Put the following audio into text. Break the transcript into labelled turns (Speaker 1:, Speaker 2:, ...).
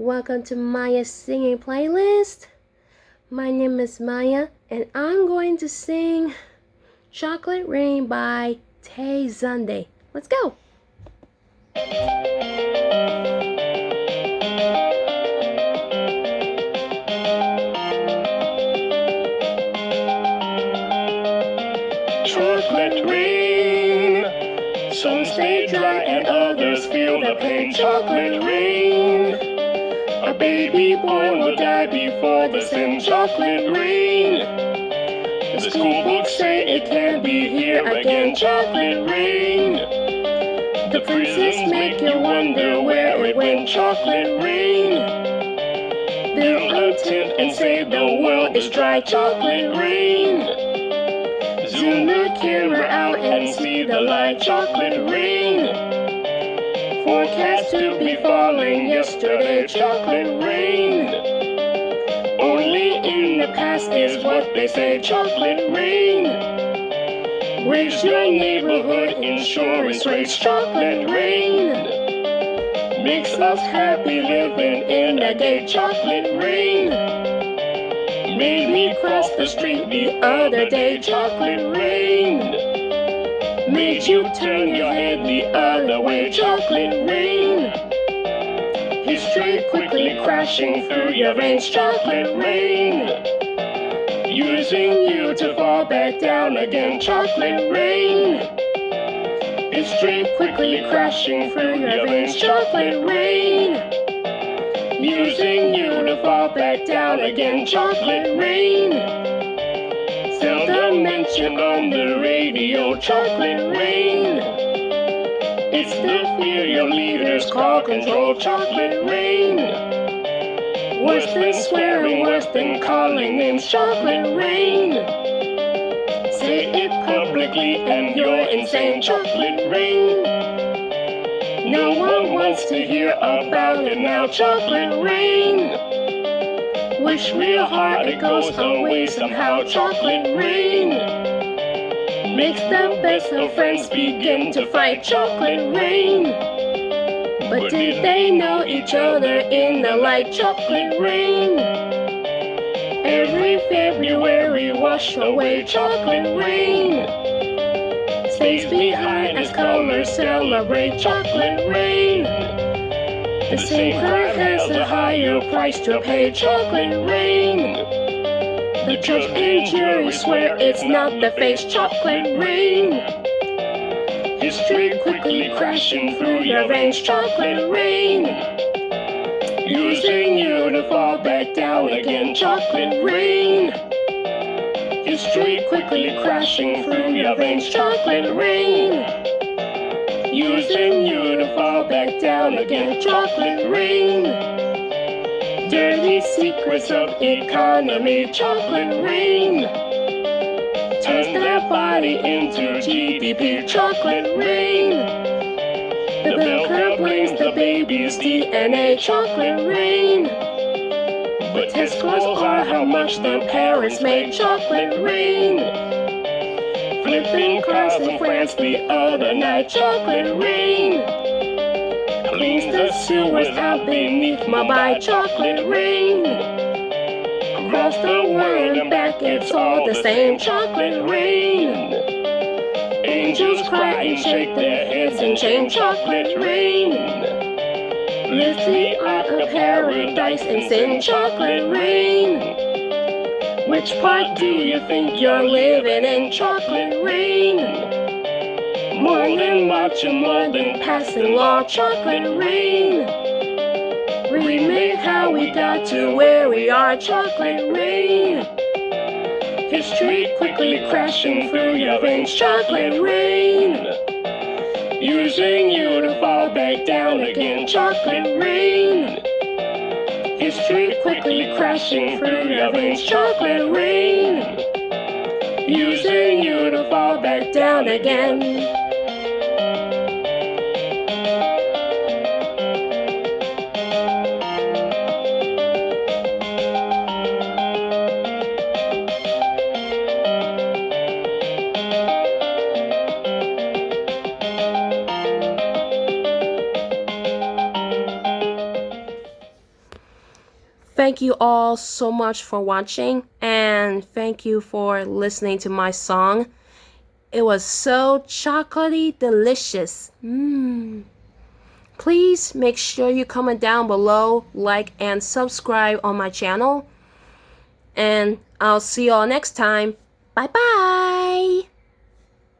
Speaker 1: Welcome to Maya's singing playlist. My name is Maya and I'm going to sing Chocolate Rain by Tay Zonday. Let's go!
Speaker 2: Chocolate rain, some stay dry and others feel the pain. Chocolate rain, a baby boy will die before the sin. Chocolate rain, the school books say it can't be here again. Chocolate rain, the prisons make you wonder where it went. Chocolate rain, build a tent and say the world is dry. Chocolate rain, zoom the camera out and see the light. Chocolate rain, forecast to be falling yesterday. Chocolate rain, only in the past is what they say. Chocolate rain, raise your neighborhood insurance rates. Chocolate rain, makes us happy living in the day. Chocolate rain, made me cross the street the other day. Chocolate rain, made you turn your head the other way. Chocolate rain, history quickly crashing through your veins. Chocolate rain, using you to fall back down again. Chocolate rain, history quickly crashing through your veins. Chocolate rain, using you to fall back down again. Chocolate rain, seldom mentioned on the radio. Chocolate rain, it's the fear your leaders call control. Chocolate rain, worse than swearing, worse than calling names. Chocolate rain, say it publicly and you're insane. Chocolate rain, no one wants to hear about it now. Chocolate rain, wish real hard it goes away somehow. Chocolate rain, makes the best of friends begin to fight. Chocolate rain, but did they know each other in the light? Chocolate rain, every February wash away. Chocolate rain, stays behind as colors celebrate. Chocolate rain, the same car has a higher price to pay. Chocolate rain, the judge and jury swear it's not the face. Chocolate rain, history quickly crashing through your veins. Chocolate rain, using you to fall back down again. Chocolate rain, history quickly crashing through your veins. Chocolate rain, using you to fall back down again. Chocolate rain, dirty secrets of economy. Chocolate rain, turns their body into GDP. Chocolate rain, the bell curve blames the baby's DNA. Chocolate rain, but test scores are how much the parents made. Chocolate rain, flipping cars in France the other night. Chocolate rain, cleans the sewers out beneath Mumbai. Chocolate rain, across the world and back it's all the same. Chocolate rain, angels cry and shake their heads in shame. Chocolate rain, lift the art of paradise and sin. Chocolate rain, which part do you think you're living in? Chocolate rain, more than marching, more than passing law. Chocolate rain, remake how we got to where we are. Chocolate rain, history quickly crashing through your veins. Chocolate rain, using you to fall back down again. Chocolate rain, history quickly crashing through your veins. Chocolate rain, using you to fall back down again.
Speaker 1: thank you all so much for watching, and thank you for listening to my song. It was so chocolatey delicious. Please make sure you comment down below, like, and subscribe on my channel. And I'll see you all next time. Bye bye.